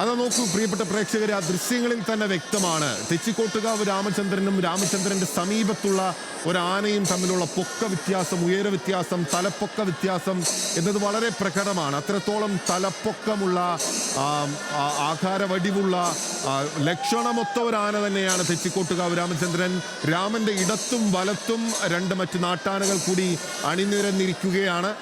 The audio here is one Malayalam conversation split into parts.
അത് നോക്കൂ പ്രിയപ്പെട്ട പ്രേക്ഷകരെ, ആ ദൃശ്യങ്ങളിൽ തന്നെ വ്യക്തമാണ് തെച്ചിക്കോട്ടുകാവ് രാമചന്ദ്രനും രാമചന്ദ്രന്റെ സമീപത്തുള്ള ഒരാനയും തമ്മിലുള്ള പൊക്ക വ്യത്യാസം, ഉയര വ്യത്യാസം, തലപ്പൊക്ക വ്യത്യാസം എന്നത് വളരെ പ്രകടമാണ്. അത്രത്തോളം തലപ്പൊക്കമുള്ള ആകാരവടിവുള്ള ലക്ഷണമൊത്ത ഒരു ആന തന്നെയാണ് തെച്ചിക്കോട്ടുകാവ് രാമചന്ദ്രൻ. രാമന്റെ ഇടത്തും വലത്തും രണ്ട് മറ്റ് നാട്ടാനകൾ കൂടി അണിനിരന്നിരിക്കുകയാണ്.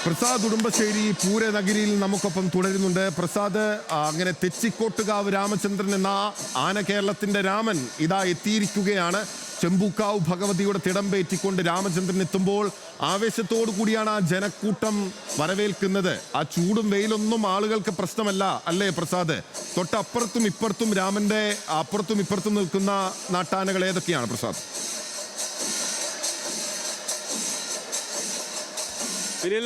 പ്രസാദ് ഉടുമ്പശ്ശേരി പൂരനഗരിയിൽ നമുക്കൊപ്പം തുടരുന്നുണ്ട്. പ്രസാദ്, അങ്ങനെ തെച്ചിക്കോട്ടുകാവ് രാമചന്ദ്രൻ എന്ന ആന കേരളത്തിന്റെ രാമൻ ഇതാ എത്തിയിരിക്കുകയാണ്. ചെമ്പൂക്കാവ് ഭഗവതിയുടെ തിടമ്പേറ്റിക്കൊണ്ട് രാമചന്ദ്രൻ എത്തുമ്പോൾ ആവേശത്തോടു കൂടിയാണ് ആ ജനക്കൂട്ടം വരവേൽക്കുന്നത്. ആ ചൂടും വെയിലൊന്നും ആളുകൾക്ക് പ്രശ്നമല്ല, അല്ലേ പ്രസാദ്? തൊട്ടപ്പുറത്തും ഇപ്പുറത്തും രാമന്റെ അപ്പുറത്തും ഇപ്പുറത്തും നിൽക്കുന്ന നാട്ടാനകൾ ഏതൊക്കെയാണ് പ്രസാദ്? ഇതിൽ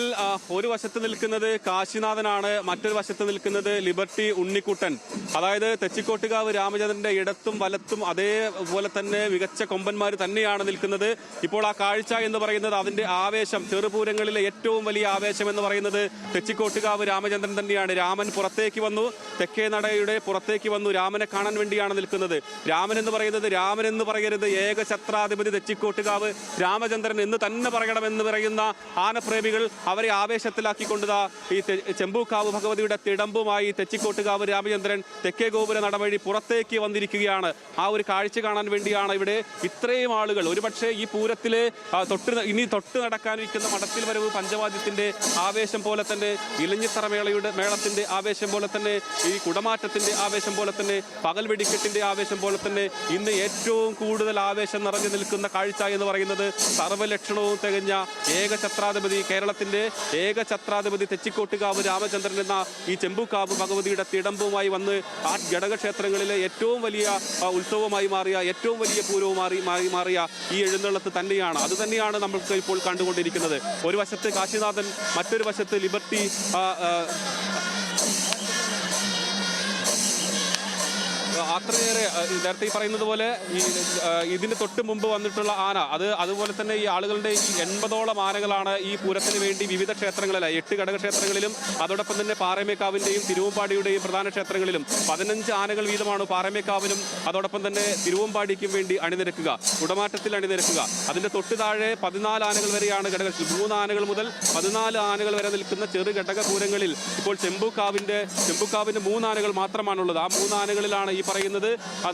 ഒരു വശത്ത് നിൽക്കുന്നത് കാശിനാഥനാണ്, മറ്റൊരു വശത്ത് നിൽക്കുന്നത് ലിബർട്ടി ഉണ്ണിക്കുട്ടൻ. അതായത് തെച്ചിക്കോട്ടുകാവ് രാമചന്ദ്രന്റെ ഇടത്തും വലത്തും അതേപോലെ തന്നെ മികച്ച കൊമ്പന്മാർ തന്നെയാണ് നിൽക്കുന്നത്. ഇപ്പോൾ ആ കാഴ്ച എന്ന് പറയുന്നത് അതിന്റെ ആവേശം, ചെറുപൂരങ്ങളിലെ ഏറ്റവും വലിയ ആവേശം എന്ന് പറയുന്നത് തെച്ചിക്കോട്ടുകാവ് രാമചന്ദ്രൻ തന്നെയാണ്. രാമൻ പുറത്തേക്ക് വന്നു, തെക്കേ നടയുടെ പുറത്തേക്ക് വന്നു, രാമനെ കാണാൻ വേണ്ടിയാണ് നിൽക്കുന്നത്. രാമൻ എന്ന് പറയരുത്, ഏകഛത്രാധിപതി തെച്ചിക്കോട്ടുകാവ് രാമചന്ദ്രൻ എന്ന് തന്നെ പറയണമെന്ന് പറയുന്ന ആനപ്രേമികൾ അവരെ ആവേശത്തിലാക്കിക്കൊണ്ടുതാ ഈ ചെമ്പൂക്കാവ് ഭഗവതിയുടെ തിടമ്പുമായി തെച്ചിക്കോട്ടുകാവ് രാമചന്ദ്രൻ തെക്കേ ഗോപുര നടവഴി പുറത്തേക്ക് വന്നിരിക്കുകയാണ്. ആ ഒരു കാഴ്ച കാണാൻ വേണ്ടിയാണ് ഇവിടെ ഇത്രയും ആളുകൾ. ഒരുപക്ഷെ ഈ പൂരത്തിലെ തൊട്ട് നടക്കാനിരിക്കുന്ന മടത്തിൽ വരവ് പഞ്ചവാദ്യത്തിന്റെ ആവേശം പോലെ തന്നെ, ഇലഞ്ഞിത്തറ മേളത്തിന്റെ ആവേശം പോലെ തന്നെ, ഈ കുടമാറ്റത്തിന്റെ ആവേശം പോലെ തന്നെ, പകൽ വെടിക്കെട്ടിന്റെ ആവേശം പോലെ തന്നെ, ഇന്ന് ഏറ്റവും കൂടുതൽ ആവേശം നിറഞ്ഞു നിൽക്കുന്ന കാഴ്ച എന്ന് പറയുന്നത് സർവ്വലക്ഷണവും തികഞ്ഞ ഏകഛത്രാധിപതി, കേരളത്തിന്റെ ഏകഛത്രാധിപതി തെച്ചിക്കോട്ടുകാവ് രാമചന്ദ്രൻ എന്ന ഈ ചെമ്പൂക്കാവ് ഭഗവതിയുടെ തിടമ്പുമായി വന്ന് ആ ഘടകക്ഷേത്രങ്ങളിലെ ഏറ്റവും വലിയ ഉത്സവമായി മാറിയ, ഏറ്റവും വലിയ പൂരവുമായി മാറിയ ഈ എഴുന്നള്ളത്ത് തന്നെയാണ്. അത് തന്നെയാണ് നമ്മൾക്ക് ഇപ്പോൾ കണ്ടുകൊണ്ടിരിക്കുന്നത്. ഒരു വശത്ത് കാശിനാഥൻ, മറ്റൊരു വശത്ത് ലിബർട്ടി. അത്രയേറെ നേരത്തെ ഈ പറയുന്നത് പോലെ ഇതിന് തൊട്ട് മുമ്പ് വന്നിട്ടുള്ള ആന അതുപോലെ തന്നെ ഈ ആളുകളുടെ ഈ 80ഓളം ആനകളാണ് ഈ പൂരത്തിന് വേണ്ടി വിവിധ ക്ഷേത്രങ്ങളിലെ 8 ഘടകക്ഷേത്രങ്ങളിലും അതോടൊപ്പം തന്നെ പാറമേക്കാവിന്റെയും തിരുവമ്പാടിയുടെയും പ്രധാന ക്ഷേത്രങ്ങളിലും 15 ആനകൾ വീതമാണ് പാറമേക്കാവിനും അതോടൊപ്പം തന്നെ തിരുവമ്പാടിക്കും വേണ്ടി അണിനിരക്കുക, കുടമാറ്റത്തിൽ അണിനിരക്കുക. അതിന്റെ തൊട്ട് താഴെ 14 ആനകൾ വരെയാണ് ഘടകത്തിൽ, 3 ആനകൾ മുതൽ 14 ആനകൾ വരെ നിൽക്കുന്ന ചെറു ഘടകപൂരങ്ങളിൽ ഇപ്പോൾ ചെമ്പൂക്കാവിന് 3 ആനകൾ മാത്രമാണുള്ളത്. ആ 3 ആനകളിലാണ് ഈ പറയുന്നത്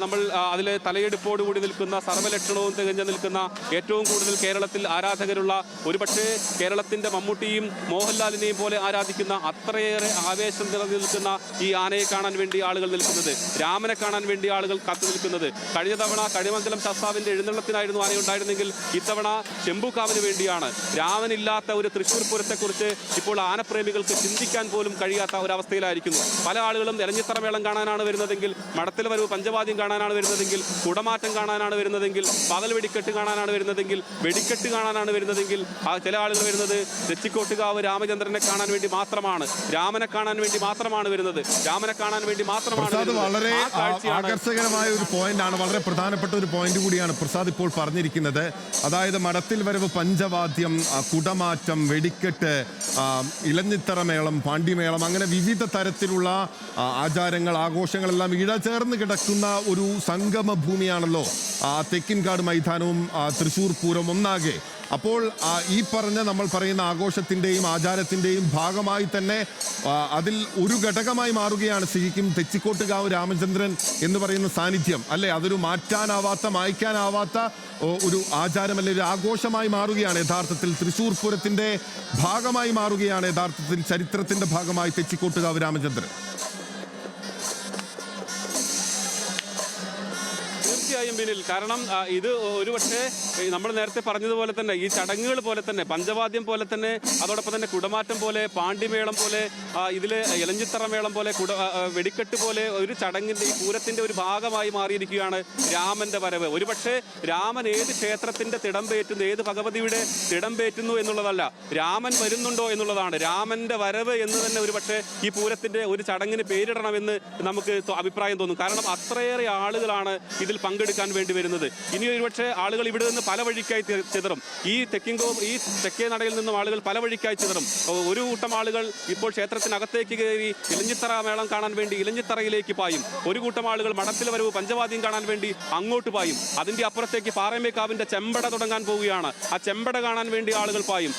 നമ്മൾ അതിലെ തലയെടുപ്പോടുകൂടി നിൽക്കുന്ന, സർവ്വലക്ഷണവും തികഞ്ഞു നിൽക്കുന്ന, ഏറ്റവും കൂടുതൽ കേരളത്തിൽ ആരാധകരുള്ള, ഒരുപക്ഷെ കേരളത്തിന്റെ മമ്മൂട്ടിയും മോഹൻലാലിനെയും പോലെ ആരാധിക്കുന്ന, അത്രയേറെ ആവേശം നിറഞ്ഞു നിൽക്കുന്ന ഈ ആനയെ കാണാൻ വേണ്ടി ആളുകൾ നിൽക്കുന്നത്, രാമനെ കാണാൻ വേണ്ടി ആളുകൾ കാത്തു നിൽക്കുന്നത്. കഴിഞ്ഞ തവണ കണിമംഗലം ശാസ്താവിന്റെ എഴുന്നള്ളത്തിനായിരുന്നു ആനയുണ്ടായിരുന്നെങ്കിൽ ഇത്തവണ ചെമ്പൂക്കാവിന് വേണ്ടിയാണ്. രാമനില്ലാത്ത ഒരു തൃശ്ശൂർ പൂരത്തെക്കുറിച്ച് ഇപ്പോൾ ആനപ്രേമികൾക്ക് ചിന്തിക്കാൻ പോലും കഴിയാത്ത ഒരവസ്ഥയിലായിരിക്കുന്നു. പല ആളുകളും ഇലഞ്ഞിത്തറ മേളം കാണാനാണ് വരുന്നതെങ്കിൽ, മടത്തിൽ വരവ് പഞ്ചവാദ്യം കാണാനാണ് വരുന്നതെങ്കിൽ, കുടമാറ്റം കാണാനാണ് വരുന്നതെങ്കിൽ, പകൽ വെടിക്കെട്ട് കാണാനാണ് വരുന്നതെങ്കിൽ, വെടിക്കെട്ട് കാണാനാണ് വരുന്നതെങ്കിൽ, ചില ആളുകൾ വരുന്നത് തെച്ചിക്കോട്ടുകാവ് രാമചന്ദ്രനെ കാണാൻ വേണ്ടി മാത്രമാണ്, രാമനെ കാണാൻ വേണ്ടി മാത്രമാണ് വരുന്നത്, രാമനെ കാണാൻ വേണ്ടി മാത്രമാണ്. വളരെ ആകർഷകരമായ ഒരു പോയിന്റാണ്, വളരെ പ്രധാനപ്പെട്ട ഒരു പോയിന്റ് കൂടിയാണ് പ്രസാദ് ഇപ്പോൾ പറഞ്ഞിരിക്കുന്നത്. അതായത് മടത്തിൽ വരവ് പഞ്ചവാദ്യം, കുടമാറ്റം, വെടിക്കെട്ട്, ഇലഞ്ഞിത്തറ മേളം, പാണ്ഡിമേളം, അങ്ങനെ വിവിധ തരത്തിലുള്ള ആചാരങ്ങൾ, ആഘോഷങ്ങളെല്ലാം ഇഴചേർന്ന് കിടക്കുന്ന ഒരു സംഗമ ഭൂമിയാണല്ലോ തെക്കിൻകാട് മൈതാനവും തൃശ്ശൂർ പൂരം ഒന്നാകെ. അപ്പോൾ ഈ പറഞ്ഞ നമ്മൾ പറയുന്ന ആഘോഷത്തിൻ്റെയും ആചാരത്തിൻ്റെയും ഭാഗമായി തന്നെ അതിൽ ഒരു ഘടകമായി മാറുകയാണ് ശരിക്കും തെച്ചിക്കോട്ടുകാവ് രാമചന്ദ്രൻ എന്ന് പറയുന്ന സാന്നിധ്യം, അല്ലേ? അതൊരു മായ്ക്കാനാവാത്ത ഒരു ആചാരമല്ല, ഒരു ആഘോഷമായി മാറുകയാണ് യഥാർത്ഥത്തിൽ. തൃശ്ശൂർ പൂരത്തിൻ്റെ ഭാഗമായി മാറുകയാണ് യഥാർത്ഥത്തിൽ, ചരിത്രത്തിൻ്റെ ഭാഗമായി തെച്ചിക്കോട്ടുകാവ് രാമചന്ദ്രൻ. തീർച്ചയായും പിന്നിൽ. കാരണം ഇത് ഒരുപക്ഷെ നമ്മൾ നേരത്തെ പറഞ്ഞതുപോലെ തന്നെ ഈ ചടങ്ങുകൾ പോലെ തന്നെ പഞ്ചവാദ്യം പോലെ തന്നെ അതോടൊപ്പം തന്നെ കുടമാറ്റം പോലെ പാണ്ടിമേളം പോലെ ഇതിൽ ഇലഞ്ഞിത്തറ മേളം പോലെ വെടിക്കെട്ട് പോലെ ഒരു ചടങ്ങിന്റെ ഈ പൂരത്തിന്റെ ഒരു ഭാഗമായി മാറിയിരിക്കുകയാണ് രാമന്റെ വരവ്. ഒരുപക്ഷെ രാമൻ ഏത് ക്ഷേത്രത്തിന്റെ തിടമ്പേറ്റുന്നു, ഏത് ഭഗവതിയുടെ തിടമ്പേറ്റുന്നു എന്നുള്ളതല്ല, രാമൻ വരുന്നുണ്ടോ എന്നുള്ളതാണ്. രാമന്റെ വരവ് എന്ന് തന്നെ ഒരുപക്ഷെ ഈ പൂരത്തിന്റെ ഒരു ചടങ്ങിന് പേരിടണമെന്ന് നമുക്ക് അഭിപ്രായം തോന്നും. കാരണം അത്രയേറെ ആളുകളാണ് ഇതിൽ പങ്കെടുക്കാൻ വേണ്ടി വരുന്നത്. ഇനി ഒരുപക്ഷെ ആളുകൾ ഇവിടെ നിന്ന് പല വഴിക്കായി ചിതറും. ഈ തെക്കേ നടയിൽ നിന്നും ആളുകൾ പല വഴിക്കായി ചിതറും. ഒരു കൂട്ടം ആളുകൾ ഇപ്പോൾ ക്ഷേത്രത്തിനകത്തേക്ക് കയറി ഇലഞ്ഞിത്തറ മേളം കാണാൻ വേണ്ടി ഇലഞ്ഞിത്തറയിലേക്ക് പായും. ഒരു കൂട്ടം ആളുകൾ മഠത്തിൽ വരവ് പഞ്ചവാദ്യം കാണാൻ വേണ്ടി അങ്ങോട്ട് പായും. അതിന്റെ അപ്പുറത്തേക്ക് പാറമേക്കാവിന്റെ ചെമ്പട തുടങ്ങാൻ പോവുകയാണ്. ആ ചെമ്പട കാണാൻ വേണ്ടി ആളുകൾ പായും.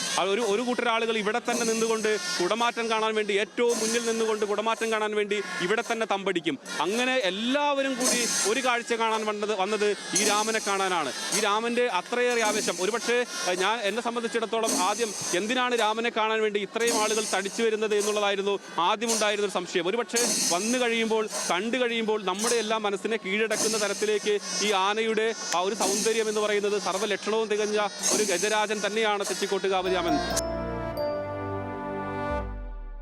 ഒരു കൂട്ടർ ആളുകൾ ഇവിടെ തന്നെ നിന്നുകൊണ്ട് കുടമാറ്റം കാണാൻ വേണ്ടി, ഏറ്റവും മുന്നിൽ നിന്നുകൊണ്ട് കുടമാറ്റം കാണാൻ വേണ്ടി ഇവിടെ തന്നെ തമ്പടിക്കും. അങ്ങനെ എല്ലാവരും കൂടി ഒരു കാഴ്ച കാണാൻ വന്നത് ഈ രാമനെ കാണാനാണ്. ഈ രാമന്റെ അത്രയേറെ ആവേശം. ഒരുപക്ഷെ എന്നെ സംബന്ധിച്ചിടത്തോളം ആദ്യം എന്തിനാണ് രാമനെ കാണാൻ വേണ്ടി ഇത്രയും ആളുകൾ തടിച്ചു വരുന്നത് എന്നുള്ളതായിരുന്നു ആദ്യമുണ്ടായിരുന്ന ഒരു സംശയം. ഒരുപക്ഷെ വന്നു കഴിയുമ്പോൾ, കണ്ടു കഴിയുമ്പോൾ നമ്മുടെ എല്ലാം മനസ്സിനെ കീഴടക്കുന്ന തരത്തിലേക്ക് ഈ ആനയുടെ ആ ഒരു സൗന്ദര്യം എന്ന് പറയുന്നത് സർവ്വലക്ഷണവും തികഞ്ഞ ഒരു ഗജരാജൻ തന്നെയാണ് തെച്ചിക്കോട്ടുകാവ് രാമൻ.